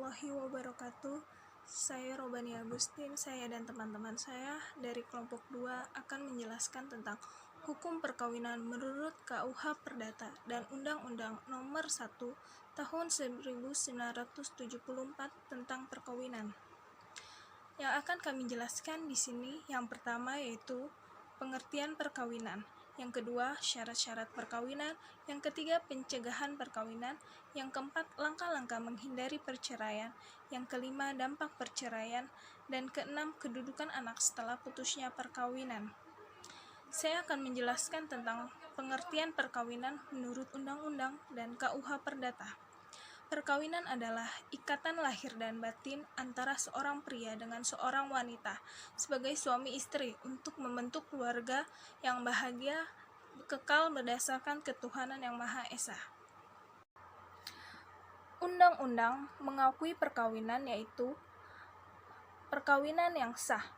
warahmatullahi wabarakatuh. Saya Robani Agustin, saya dan teman-teman saya dari kelompok 2 akan menjelaskan tentang hukum perkawinan menurut KUH Perdata dan Undang-Undang Nomor 1 Tahun 1974 tentang perkawinan. Yang akan kami jelaskan di sini yang pertama yaitu pengertian perkawinan. Yang kedua, syarat-syarat perkawinan. Yang ketiga, pencegahan perkawinan. Yang keempat, langkah-langkah menghindari perceraian. Yang kelima, dampak perceraian. Dan keenam, kedudukan anak setelah putusnya perkawinan. Saya akan menjelaskan tentang pengertian perkawinan menurut Undang-Undang dan KUH Perdata. Perkawinan adalah ikatan lahir dan batin antara seorang pria dengan seorang wanita sebagai suami istri untuk membentuk keluarga yang bahagia, kekal berdasarkan ketuhanan yang Maha Esa. Undang-undang mengakui perkawinan yaitu perkawinan yang sah,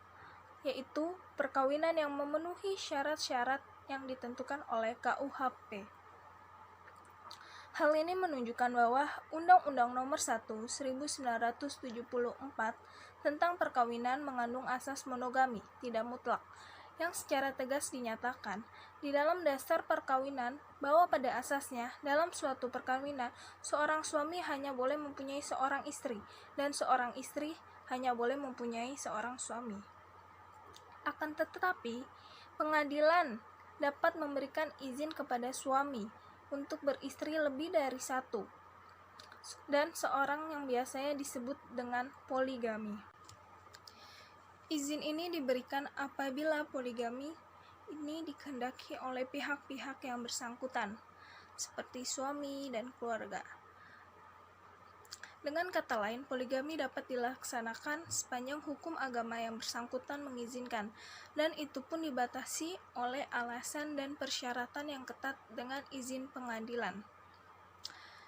yaitu perkawinan yang memenuhi syarat-syarat yang ditentukan oleh KUHP. Hal ini menunjukkan bahwa Undang-Undang Nomor 1 1974 tentang perkawinan mengandung asas monogami tidak mutlak, yang secara tegas dinyatakan di dalam dasar perkawinan bahwa pada asasnya dalam suatu perkawinan seorang suami hanya boleh mempunyai seorang istri dan seorang istri hanya boleh mempunyai seorang suami. Akan tetapi, pengadilan dapat memberikan izin kepada suami untuk beristri lebih dari satu, dan seorang yang biasanya disebut dengan poligami. Izin ini diberikan apabila poligami ini dikehendaki oleh pihak-pihak yang bersangkutan, seperti suami dan keluarga. Dengan kata lain, poligami dapat dilaksanakan sepanjang hukum agama yang bersangkutan mengizinkan, dan itu pun dibatasi oleh alasan dan persyaratan yang ketat dengan izin pengadilan.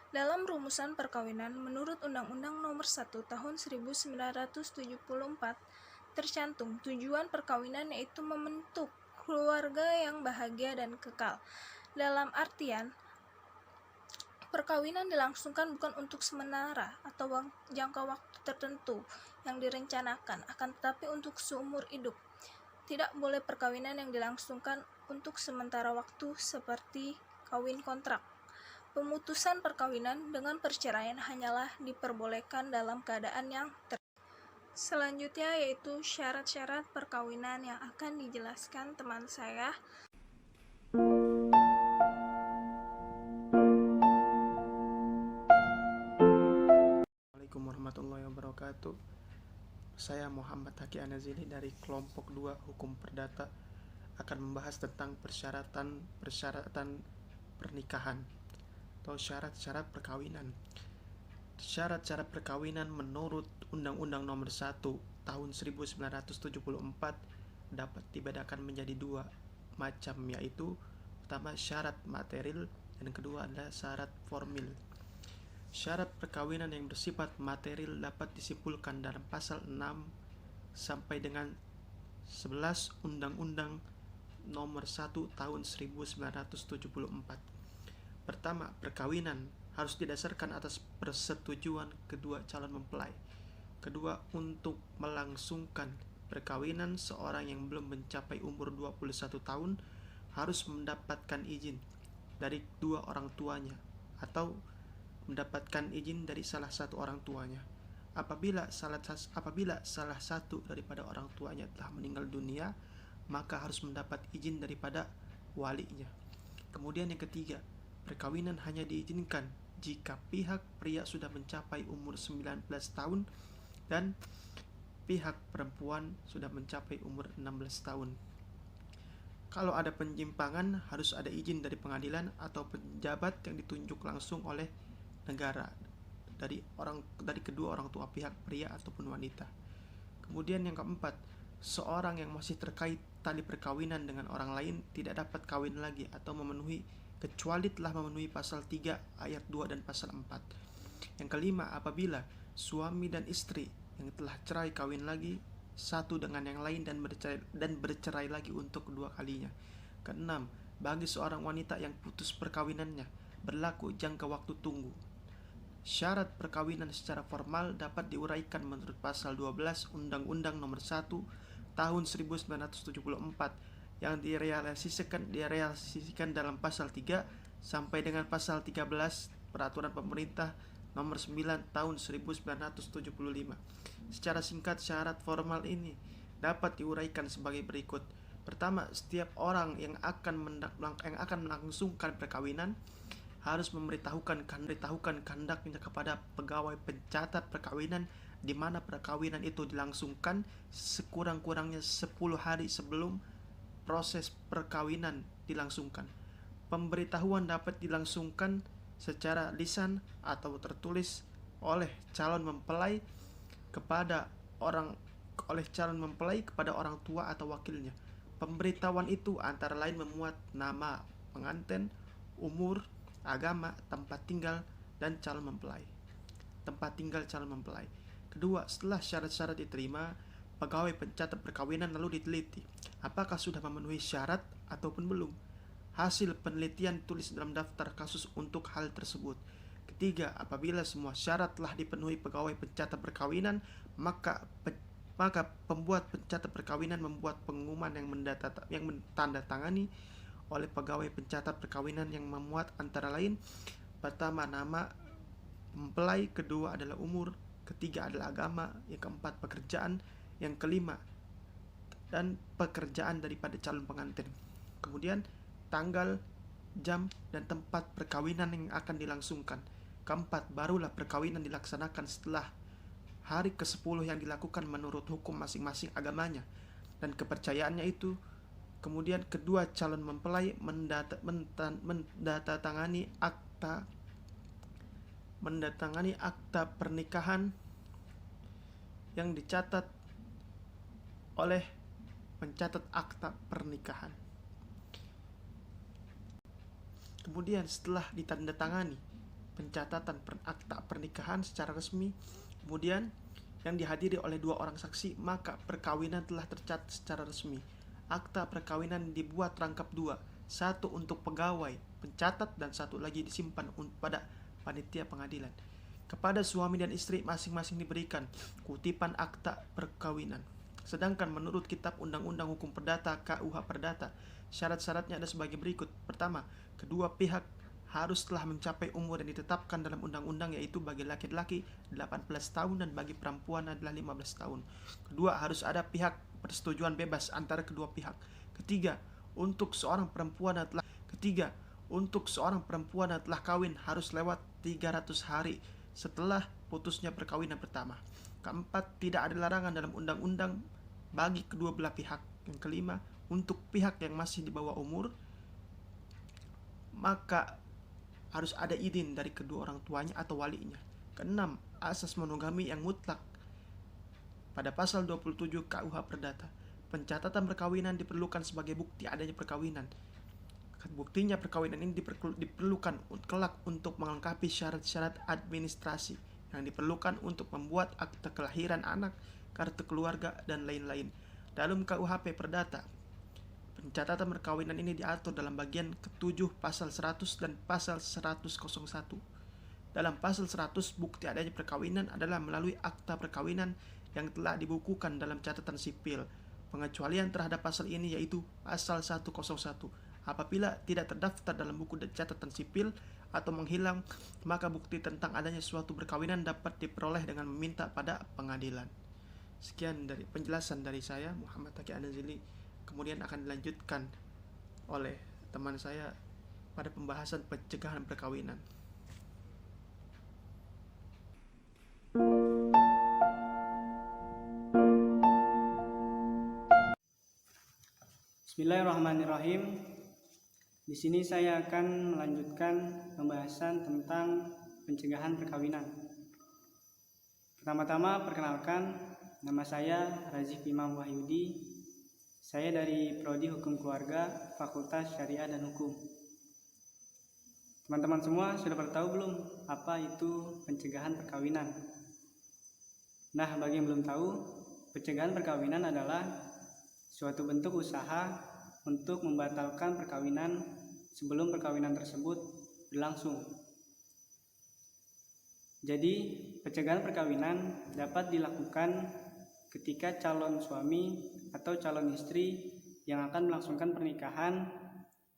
Dalam rumusan perkawinan menurut Undang-Undang Nomor 1 Tahun 1974 tercantum tujuan perkawinan yaitu membentuk keluarga yang bahagia dan kekal. Dalam artian perkawinan dilangsungkan bukan untuk sementara atau jangka waktu tertentu yang direncanakan, akan tetapi untuk seumur hidup. Tidak boleh perkawinan yang dilangsungkan untuk sementara waktu seperti kawin kontrak. Pemutusan perkawinan dengan perceraian hanyalah diperbolehkan dalam keadaan yang Selanjutnya yaitu syarat-syarat perkawinan yang akan dijelaskan teman saya. Assalamualaikum warahmatullahi wabarakatuh. Saya Muhammad Haki Anazili dari kelompok 2 Hukum Perdata akan membahas tentang persyaratan pernikahan atau syarat-syarat perkawinan. Syarat-syarat perkawinan menurut Undang-Undang Nomor 1 Tahun 1974 dapat dibedakan menjadi 2 macam, yaitu pertama syarat material dan kedua adalah syarat formil. Syarat perkawinan yang bersifat material dapat disimpulkan dalam pasal 6 sampai dengan 11 Undang-Undang Nomor 1 Tahun 1974. Pertama, perkawinan harus didasarkan atas persetujuan kedua calon mempelai. Kedua, untuk melangsungkan perkawinan seorang yang belum mencapai umur 21 tahun harus mendapatkan izin dari dua orang tuanya atau mendapatkan izin dari salah satu orang tuanya. Apabila salah satu daripada orang tuanya telah meninggal dunia, maka harus mendapat izin daripada walinya. Kemudian yang ketiga, perkawinan hanya diizinkan jika pihak pria sudah mencapai umur 19 tahun dan pihak perempuan sudah mencapai umur 16 tahun. Kalau ada penyimpangan, harus ada izin dari pengadilan atau pejabat yang ditunjuk langsung oleh negara dari kedua orang tua pihak pria ataupun wanita. Kemudian yang keempat, seorang yang masih terkait tali perkawinan dengan orang lain tidak dapat kawin lagi atau kecuali telah memenuhi pasal 3 ayat 2 dan pasal 4. Yang kelima, apabila suami dan istri yang telah cerai kawin lagi satu dengan yang lain dan bercerai lagi untuk kedua kalinya. Keenam, bagi seorang wanita yang putus perkawinannya berlaku jangka waktu tunggu. Syarat perkawinan secara formal dapat diuraikan menurut pasal 12 Undang-Undang Nomor 1 Tahun 1974 yang direalisasikan dalam pasal 3 sampai dengan pasal 13 Peraturan Pemerintah Nomor 9 Tahun 1975. Secara singkat, syarat formal ini dapat diuraikan sebagai berikut. Pertama, setiap orang yang akan melangsungkan perkawinan harus memberitahukan kehendaknya kepada pegawai pencatat perkawinan di mana perkawinan itu dilangsungkan sekurang-kurangnya 10 hari sebelum proses perkawinan dilangsungkan. Pemberitahuan dapat dilangsungkan secara lisan atau tertulis oleh calon mempelai kepada orang tua atau wakilnya. Pemberitahuan itu antara lain memuat nama pengantin, umur, agama, tempat tinggal calon mempelai. Kedua, setelah syarat-syarat diterima, pegawai pencatat perkawinan lalu diteliti apakah sudah memenuhi syarat ataupun belum. Hasil penelitian tulis dalam daftar kasus untuk hal tersebut. Ketiga, apabila semua syarat telah dipenuhi pegawai pencatat perkawinan, maka pembuat pencatat perkawinan membuat pengumuman yang mentandatangani oleh pegawai pencatat perkawinan yang memuat antara lain: pertama, nama mempelai; kedua adalah umur; ketiga adalah agama; yang keempat pekerjaan; yang kelima dan pekerjaan daripada calon pengantin. Kemudian tanggal, jam, dan tempat perkawinan yang akan dilangsungkan. Keempat, barulah perkawinan dilaksanakan setelah hari ke-10 yang dilakukan menurut hukum masing-masing agamanya dan kepercayaannya itu. Kemudian kedua calon mempelai mendatangani akta pernikahan yang dicatat oleh pencatat akta pernikahan. Kemudian setelah ditandatangani pencatatan akta pernikahan secara resmi, kemudian yang dihadiri oleh 2 orang saksi, maka perkawinan telah tercatat secara resmi. Akta perkawinan dibuat rangkap 2, satu untuk pegawai pencatat dan satu lagi disimpan pada panitia pengadilan. Kepada suami dan istri masing-masing diberikan kutipan akta perkawinan. Sedangkan menurut Kitab Undang-Undang Hukum Perdata KUH Perdata, syarat-syaratnya ada sebagai berikut. Pertama, kedua pihak harus telah mencapai umur yang ditetapkan dalam undang-undang, yaitu bagi laki-laki 18 tahun dan bagi perempuan adalah 15 tahun. Kedua, harus ada pihak persetujuan bebas antara kedua pihak. Ketiga, untuk seorang perempuan yang telah kawin harus lewat 300 hari setelah putusnya perkawinan pertama. Keempat, tidak ada larangan dalam undang-undang bagi kedua belah pihak. Yang kelima, untuk pihak yang masih di bawah umur, maka harus ada izin dari kedua orang tuanya atau walinya. Keenam, asas monogami yang mutlak. Pada pasal 27 KUH Perdata, pencatatan perkawinan diperlukan sebagai bukti adanya perkawinan. Buktinya perkawinan ini diperlukan kelak untuk melengkapi syarat-syarat administrasi yang diperlukan untuk membuat akte kelahiran anak, kartu keluarga, dan lain-lain. Dalam KUHP Perdata, pencatatan perkawinan ini diatur dalam bagian ke-7 pasal 100 dan pasal 101. Dalam pasal 100, bukti adanya perkawinan adalah melalui akta perkawinan yang telah dibukukan dalam catatan sipil. Pengecualian terhadap pasal ini yaitu pasal 101. Apabila tidak terdaftar dalam buku catatan sipil atau menghilang, maka bukti tentang adanya suatu perkawinan dapat diperoleh dengan meminta pada pengadilan. Sekian dari penjelasan dari saya, Muhammad Taqi An-Nazili. Kemudian akan dilanjutkan oleh teman saya pada pembahasan pencegahan perkawinan. Bismillahirrahmanirrahim. Di sini saya akan melanjutkan pembahasan tentang pencegahan perkawinan. Pertama-tama perkenalkan, nama saya Razik Imam Wahyudi. Saya dari Prodi Hukum Keluarga, Fakultas Syariah dan Hukum. Teman-teman semua sudah pada tahu belum apa itu pencegahan perkawinan? Nah, bagi yang belum tahu, pencegahan perkawinan adalah suatu bentuk usaha untuk membatalkan perkawinan sebelum perkawinan tersebut berlangsung. Jadi, pencegahan perkawinan dapat dilakukan ketika calon suami atau calon istri yang akan melangsungkan pernikahan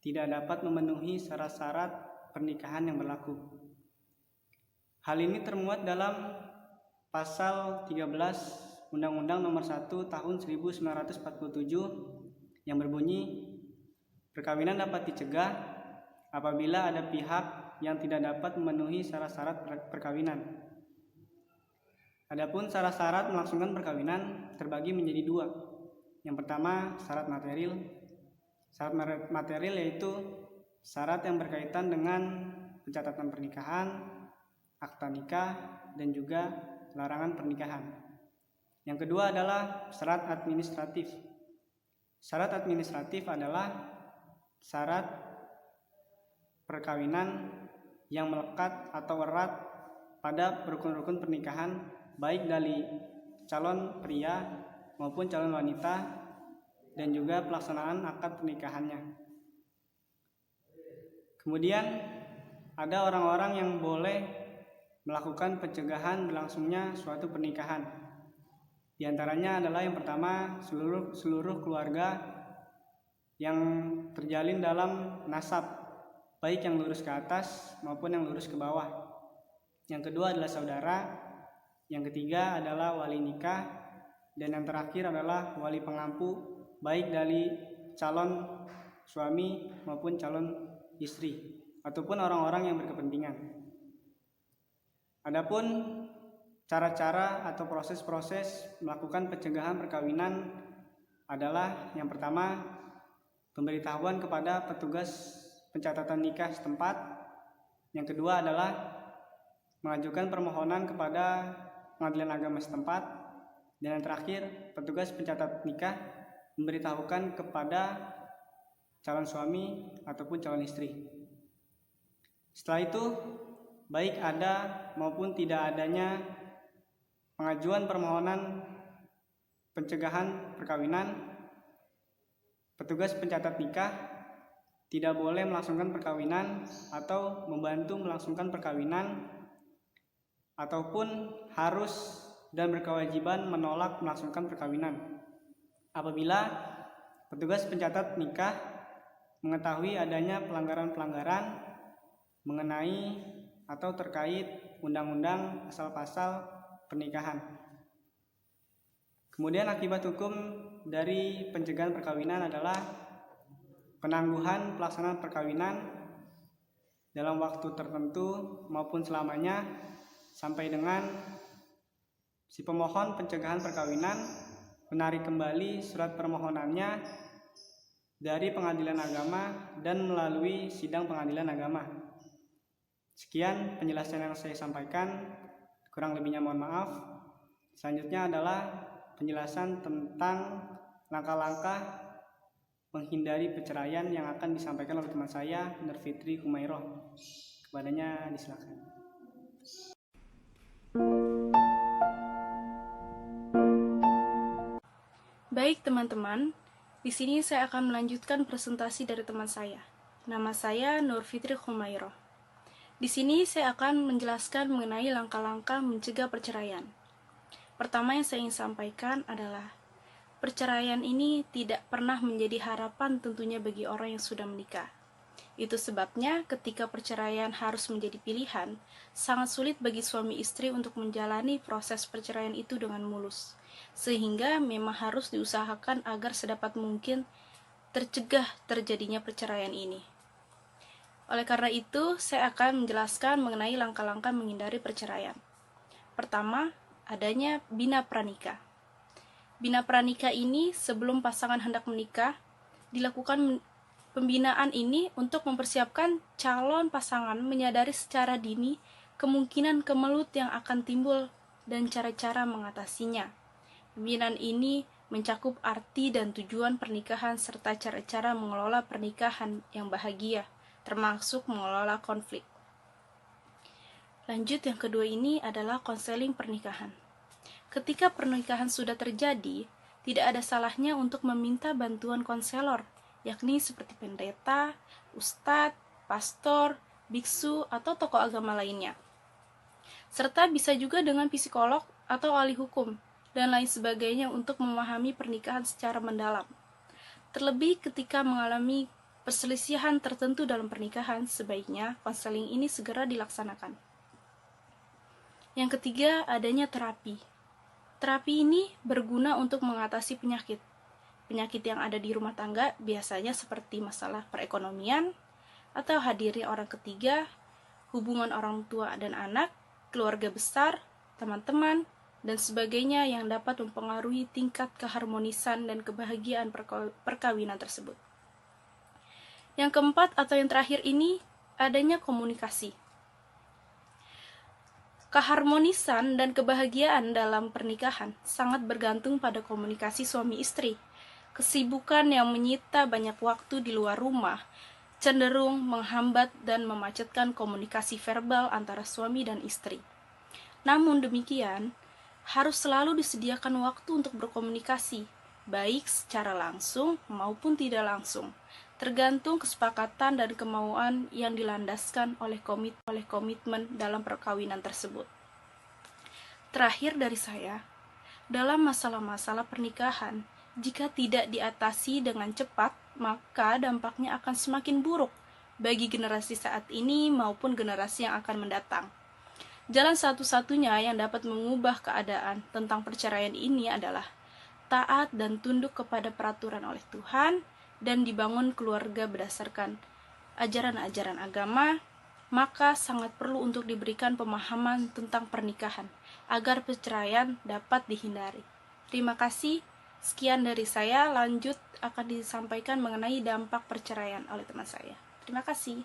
tidak dapat memenuhi syarat-syarat pernikahan yang berlaku. Hal ini termuat dalam Pasal 13 Undang-Undang Nomor 1 Tahun 1947 yang berbunyi, perkawinan dapat dicegah apabila ada pihak yang tidak dapat memenuhi syarat-syarat perkawinan. Adapun syarat-syarat melangsungkan perkawinan terbagi menjadi dua. Yang pertama, syarat material. Syarat material yaitu syarat yang berkaitan dengan pencatatan pernikahan, akta nikah, dan juga larangan pernikahan. Yang kedua adalah syarat administratif. Syarat administratif adalah syarat perkawinan yang melekat atau erat pada rukun-rukun pernikahan baik dari calon pria maupun calon wanita dan juga pelaksanaan akad pernikahannya. Kemudian ada orang-orang yang boleh melakukan pencegahan berlangsungnya suatu pernikahan. Di antaranya adalah yang pertama, seluruh keluarga yang terjalin dalam nasab, baik yang lurus ke atas maupun yang lurus ke bawah. Yang kedua adalah saudara, yang ketiga adalah wali nikah, dan yang terakhir adalah wali pengampu, baik dari calon suami maupun calon istri, ataupun orang-orang yang berkepentingan. Adapun cara-cara atau proses-proses melakukan pencegahan perkawinan adalah yang pertama, pemberitahuan kepada petugas pencatatan nikah setempat. Yang kedua adalah mengajukan permohonan kepada pengadilan agama setempat. Dan yang terakhir, petugas pencatat nikah memberitahukan kepada calon suami ataupun calon istri. Setelah itu, baik ada maupun tidak adanya pengajuan permohonan pencegahan perkawinan, petugas pencatat nikah tidak boleh melangsungkan perkawinan atau membantu melangsungkan perkawinan, ataupun harus dan berkewajiban menolak melangsungkan perkawinan apabila petugas pencatat nikah mengetahui adanya pelanggaran-pelanggaran mengenai atau terkait undang-undang pasal-pasal pernikahan. Kemudian akibat hukum dari pencegahan perkawinan adalah penangguhan pelaksanaan perkawinan dalam waktu tertentu maupun selamanya sampai dengan si pemohon pencegahan perkawinan menarik kembali surat permohonannya dari pengadilan agama dan melalui sidang pengadilan agama. Sekian penjelasan yang saya sampaikan, kurang lebihnya mohon maaf. Selanjutnya adalah penjelasan tentang langkah-langkah menghindari perceraian yang akan disampaikan oleh teman saya, Nur Fitri Humairoh. Kepadanya disilakan. Baik teman-teman, di sini saya akan melanjutkan presentasi dari teman saya. Nama saya Nur Fitri Humairoh. Di sini saya akan menjelaskan mengenai langkah-langkah mencegah perceraian. Pertama yang saya ingin sampaikan adalah perceraian ini tidak pernah menjadi harapan tentunya bagi orang yang sudah menikah. Itu sebabnya ketika perceraian harus menjadi pilihan, sangat sulit bagi suami istri untuk menjalani proses perceraian itu dengan mulus. Sehingga memang harus diusahakan agar sedapat mungkin tercegah terjadinya perceraian ini. Oleh karena itu, saya akan menjelaskan mengenai langkah-langkah menghindari perceraian. Pertama, adanya bina pranikah. Bina pranikah ini sebelum pasangan hendak menikah, dilakukan pembinaan ini untuk mempersiapkan calon pasangan menyadari secara dini kemungkinan kemelut yang akan timbul dan cara-cara mengatasinya. Pembinaan ini mencakup arti dan tujuan pernikahan serta cara-cara mengelola pernikahan yang bahagia, termasuk mengelola konflik. Lanjut yang kedua ini adalah konseling pernikahan. Ketika pernikahan sudah terjadi, tidak ada salahnya untuk meminta bantuan konselor, yakni seperti pendeta, ustadz, pastor, biksu, atau tokoh agama lainnya. serta bisa juga dengan psikolog atau ahli hukum, dan lain sebagainya untuk memahami pernikahan secara mendalam. Terlebih ketika mengalami perselisihan tertentu dalam pernikahan, sebaiknya konseling ini segera dilaksanakan. Yang ketiga, adanya terapi. Terapi ini berguna untuk mengatasi penyakit. Penyakit yang ada di rumah tangga biasanya seperti masalah perekonomian, atau hadirnya orang ketiga, hubungan orang tua dan anak, keluarga besar, teman-teman, dan sebagainya yang dapat mempengaruhi tingkat keharmonisan dan kebahagiaan perkawinan tersebut. Yang keempat atau yang terakhir ini, adanya komunikasi. Keharmonisan dan kebahagiaan dalam pernikahan sangat bergantung pada komunikasi suami istri. Kesibukan yang menyita banyak waktu di luar rumah cenderung menghambat dan memacetkan komunikasi verbal antara suami dan istri. Namun demikian, harus selalu disediakan waktu untuk berkomunikasi, baik secara langsung maupun tidak langsung, tergantung kesepakatan dan kemauan yang dilandaskan oleh komitmen dalam perkawinan tersebut. Terakhir dari saya, dalam masalah-masalah pernikahan, jika tidak diatasi dengan cepat, maka dampaknya akan semakin buruk bagi generasi saat ini maupun generasi yang akan mendatang. Jalan satu-satunya yang dapat mengubah keadaan tentang perceraian ini adalah taat dan tunduk kepada peraturan oleh Tuhan dan dibangun keluarga berdasarkan ajaran-ajaran agama. Maka sangat perlu untuk diberikan pemahaman tentang pernikahan agar perceraian dapat dihindari. Terima kasih. Sekian dari saya, lanjut akan disampaikan mengenai dampak perceraian oleh teman saya. Terima kasih.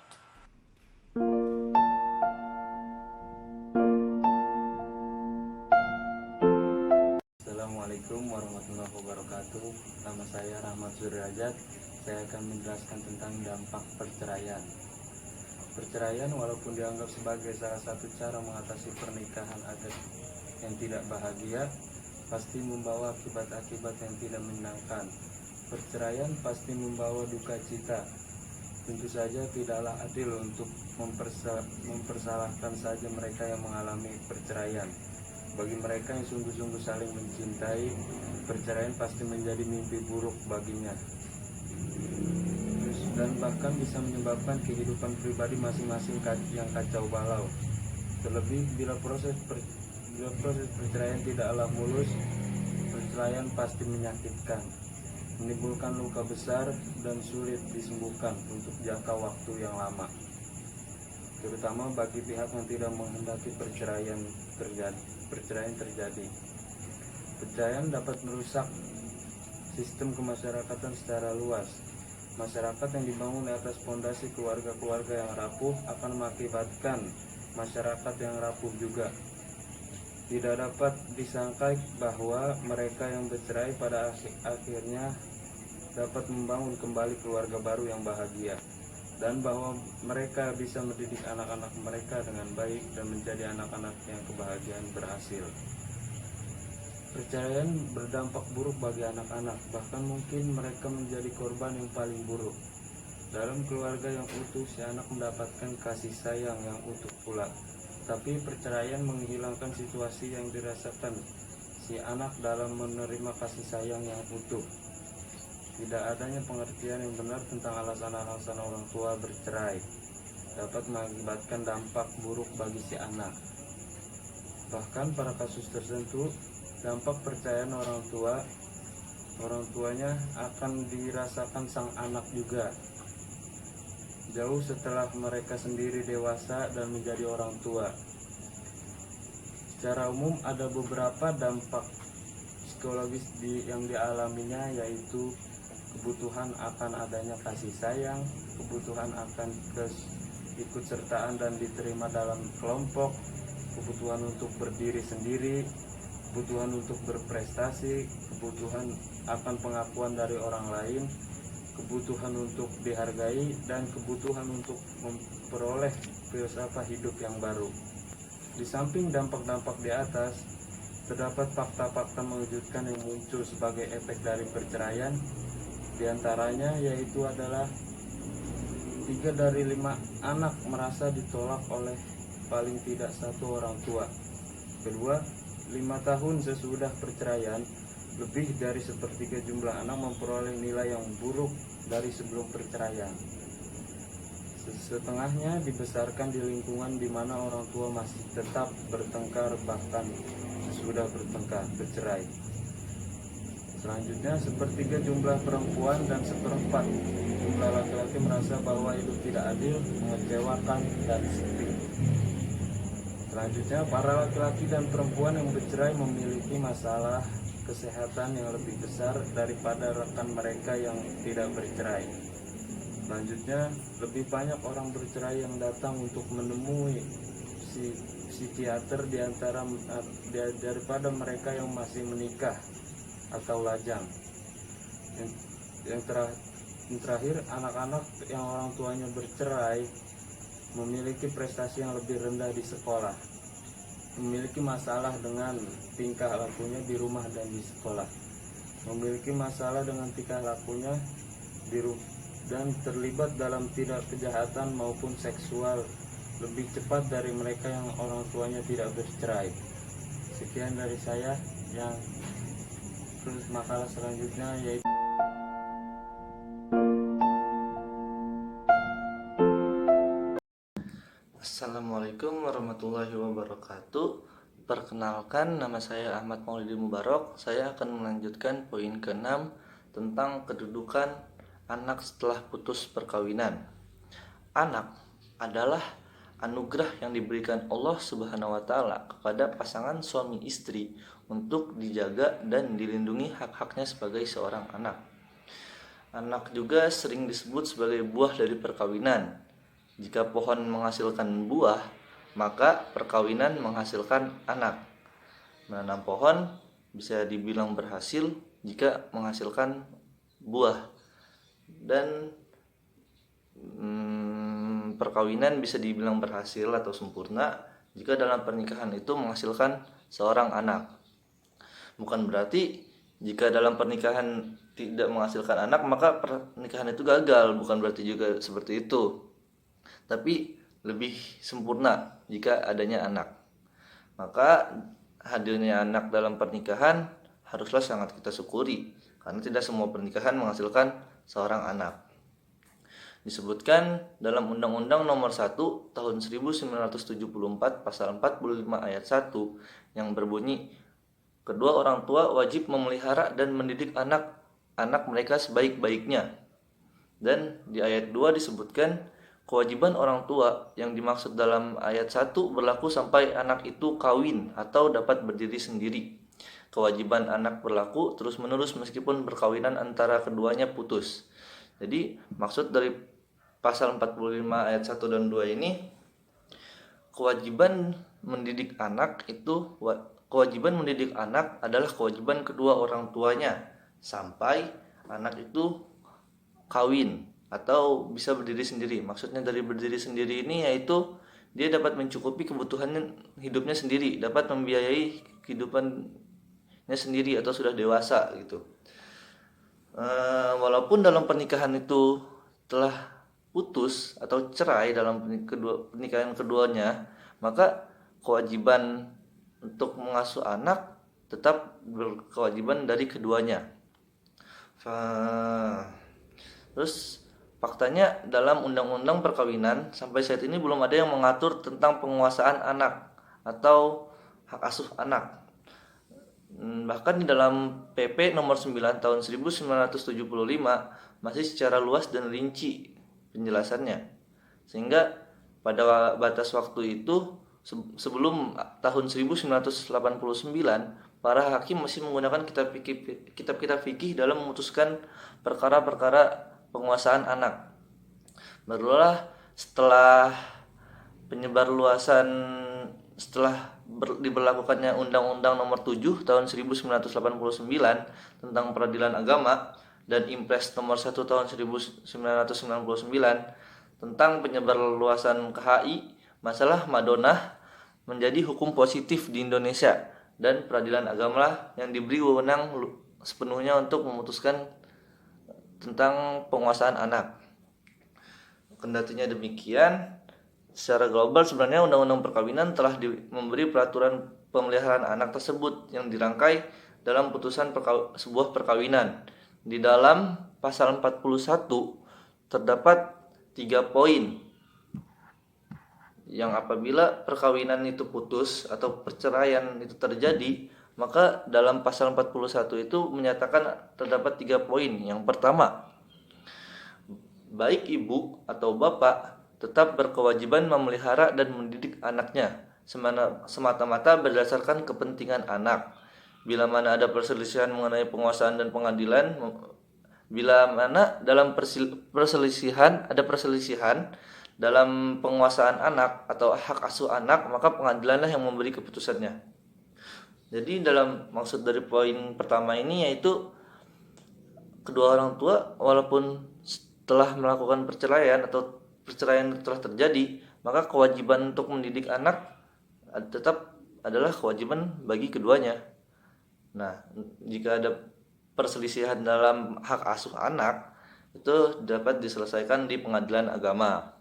Assalamualaikum warahmatullahi wabarakatuh. Nama saya Rahmat Sudrajat. Saya akan menjelaskan tentang dampak perceraian. Perceraian walaupun dianggap sebagai salah satu cara mengatasi pernikahan agar yang tidak bahagia, pasti membawa akibat-akibat yang tidak menyenangkan. Perceraian pasti membawa duka cita. Tentu saja tidaklah adil untuk mempersalahkan saja mereka yang mengalami perceraian. Bagi mereka yang sungguh-sungguh saling mencintai, perceraian pasti menjadi mimpi buruk baginya. Dan bahkan bisa menyebabkan kehidupan pribadi masing-masing yang kacau balau. Terlebih bila proses perceraian tidaklah mulus, perceraian pasti menyakitkan, menimbulkan luka besar dan sulit disembuhkan untuk jangka waktu yang lama, terutama bagi pihak yang tidak menghendaki perceraian terjadi. Perceraian dapat merusak sistem kemasyarakatan secara luas. Masyarakat yang dibangun di atas fondasi keluarga-keluarga yang rapuh akan mengakibatkan masyarakat yang rapuh juga. Tidak dapat disangka bahwa mereka yang bercerai pada akhirnya dapat membangun kembali keluarga baru yang bahagia, dan bahwa mereka bisa mendidik anak-anak mereka dengan baik dan menjadi anak-anak yang kebahagiaan berhasil. Perceraian berdampak buruk bagi anak-anak, bahkan mungkin mereka menjadi korban yang paling buruk. Dalam keluarga yang utuh, si anak mendapatkan kasih sayang yang utuh pula. Tapi perceraian menghilangkan situasi yang dirasakan si anak dalam menerima kasih sayang yang utuh. Tidak adanya pengertian yang benar tentang alasan-alasan orang tua bercerai dapat mengakibatkan dampak buruk bagi si anak. Bahkan pada kasus tertentu, dampak perceraian orang tuanya akan dirasakan sang anak juga, jauh setelah mereka sendiri dewasa dan menjadi orang tua. Secara umum ada beberapa dampak psikologis yang dialaminya, yaitu kebutuhan akan adanya kasih sayang, kebutuhan akan keikutsertaan dan diterima dalam kelompok, kebutuhan untuk berdiri sendiri, kebutuhan untuk berprestasi, kebutuhan akan pengakuan dari orang lain, kebutuhan untuk dihargai, dan kebutuhan untuk memperoleh filsafat hidup yang baru. Di samping dampak-dampak di atas, terdapat fakta-fakta mengejutkan yang muncul sebagai efek dari perceraian. Di antaranya yaitu adalah 3 dari 5 anak merasa ditolak oleh paling tidak satu orang tua. Kedua, 5 tahun sesudah perceraian, lebih dari sepertiga jumlah anak memperoleh nilai yang buruk dari sebelum perceraian. Setengahnya dibesarkan di lingkungan di mana orang tua masih tetap bertengkar bahkan sesudah bercerai. Selanjutnya, sepertiga jumlah perempuan dan seperempat jumlah laki-laki merasa bahwa hidup tidak adil, mengecewakan, dan sepi. Selanjutnya, para laki-laki dan perempuan yang bercerai memiliki masalah kesehatan yang lebih besar daripada rekan mereka yang tidak bercerai. Selanjutnya, lebih banyak orang bercerai yang datang untuk menemui psikiater daripada mereka yang masih menikah atau lajang. Yang terakhir, anak-anak yang orang tuanya bercerai memiliki prestasi yang lebih rendah di sekolah, memiliki masalah dengan tingkah lakunya di rumah dan di sekolah, memiliki masalah dengan tingkah lakunya dan terlibat dalam tindak kejahatan maupun seksual lebih cepat dari mereka yang orang tuanya tidak bercerai. Sekian dari saya. Yang terus makalah selanjutnya yaitu Assalamualaikum warahmatullahi wabarakatuh. Perkenalkan, nama saya Ahmad Maulidi Mubarok. Saya akan melanjutkan poin ke-6 tentang kedudukan anak setelah putus perkawinan. Anak adalah anugerah yang diberikan Allah Subhanahu wa taala kepada pasangan suami istri untuk dijaga dan dilindungi hak-haknya sebagai seorang anak. Anak juga sering disebut sebagai buah dari perkawinan. Jika pohon menghasilkan buah, maka perkawinan menghasilkan anak. Menanam pohon bisa dibilang berhasil jika menghasilkan buah. Dan perkawinan bisa dibilang berhasil atau sempurna jika dalam pernikahan itu menghasilkan seorang anak. Bukan berarti jika dalam pernikahan tidak menghasilkan anak maka pernikahan itu gagal, bukan berarti juga seperti itu. Tapi lebih sempurna jika adanya anak. Maka hadirnya anak dalam pernikahan haruslah sangat kita syukuri, karena tidak semua pernikahan menghasilkan seorang anak. Disebutkan dalam Undang-Undang Nomor 1 Tahun 1974 Pasal 45 Ayat 1 yang berbunyi, kedua orang tua wajib memelihara dan mendidik anak mereka sebaik-baiknya. Dan di ayat 2 disebutkan kewajiban orang tua yang dimaksud dalam ayat 1 berlaku sampai anak itu kawin atau dapat berdiri sendiri. Kewajiban anak berlaku terus-menerus meskipun perkawinan antara keduanya putus. Jadi maksud dari pasal 45 ayat 1 dan 2 ini, kewajiban mendidik anak adalah kewajiban kedua orang tuanya sampai anak itu kawin atau bisa berdiri sendiri. Maksudnya dari berdiri sendiri ini yaitu dia dapat mencukupi kebutuhan hidupnya sendiri, dapat membiayai kehidupannya sendiri atau sudah dewasa gitu. Walaupun dalam pernikahan itu telah putus atau cerai dalam pernikahan keduanya, maka kewajiban untuk mengasuh anak tetap berkewajiban dari keduanya. Terus faktanya dalam undang-undang perkawinan sampai saat ini belum ada yang mengatur tentang penguasaan anak atau hak asuh anak. Bahkan di dalam PP nomor 9 tahun 1975 masih secara luas dan rinci penjelasannya. Sehingga pada batas waktu itu sebelum tahun 1989 para hakim masih menggunakan kitab-kitab fikih dalam memutuskan perkara-perkara penguasaan anak. Barulah setelah diberlakukannya Undang-Undang Nomor 7 Tahun 1989 tentang Peradilan Agama dan Impres Nomor 1 Tahun 1999 tentang penyebarluasan KHI, masalah madonah menjadi hukum positif di Indonesia dan peradilan agama yang diberi wewenang sepenuhnya untuk memutuskan tentang penguasaan anak. Kendatinya demikian, secara global sebenarnya undang-undang perkawinan telah memberi peraturan pemeliharaan anak tersebut yang dirangkai dalam putusan sebuah perkawinan. Di dalam pasal 41 terdapat 3 poin yang apabila perkawinan itu putus atau perceraian itu terjadi, maka dalam pasal 41 itu menyatakan terdapat 3 poin. Yang pertama, baik ibu atau bapak tetap berkewajiban memelihara dan mendidik anaknya semata-mata berdasarkan kepentingan anak. Bila mana ada perselisihan mengenai penguasaan dan pengadilan, bila mana dalam perselisihan dalam penguasaan anak atau hak asuh anak, maka pengadilanlah yang memberi keputusannya. Jadi dalam maksud dari poin pertama ini yaitu kedua orang tua walaupun setelah melakukan perceraian atau perceraian telah terjadi, maka kewajiban untuk mendidik anak tetap adalah kewajiban bagi keduanya. Nah, jika ada perselisihan dalam hak asuh anak, itu dapat diselesaikan di pengadilan agama.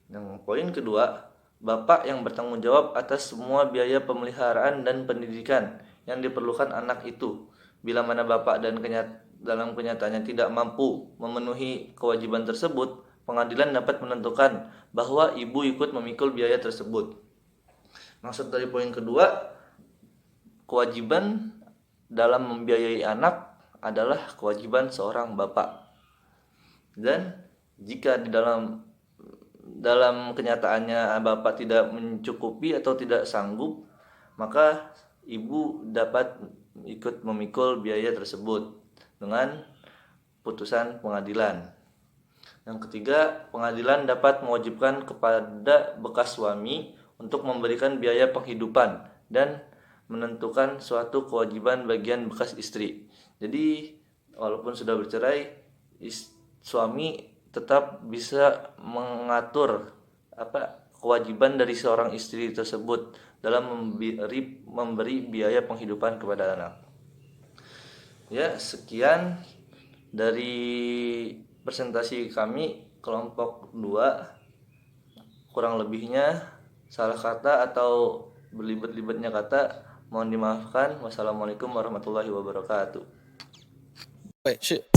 Yang poin kedua, bapak yang bertanggung jawab atas semua biaya pemeliharaan dan pendidikan yang diperlukan anak itu. Bila mana bapak dalam kenyataannya tidak mampu memenuhi kewajiban tersebut, pengadilan dapat menentukan bahwa ibu ikut memikul biaya tersebut. Maksud dari poin kedua, kewajiban dalam membiayai anak adalah kewajiban seorang bapak. Dan jika di dalam kenyataannya bapak tidak mencukupi atau tidak sanggup, maka ibu dapat ikut memikul biaya tersebut dengan putusan pengadilan. Yang ketiga, pengadilan dapat mewajibkan kepada bekas suami untuk memberikan biaya penghidupan dan menentukan suatu kewajiban bagian bekas istri. Jadi walaupun sudah bercerai, suami tetap bisa mengatur kewajiban dari seorang istri tersebut dalam memberi biaya penghidupan kepada anak. Ya, sekian dari presentasi kami kelompok 2. Kurang lebihnya salah kata atau berlibat-libatnya kata mohon dimaafkan. Wassalamualaikum warahmatullahi wabarakatuh. Wait, shit.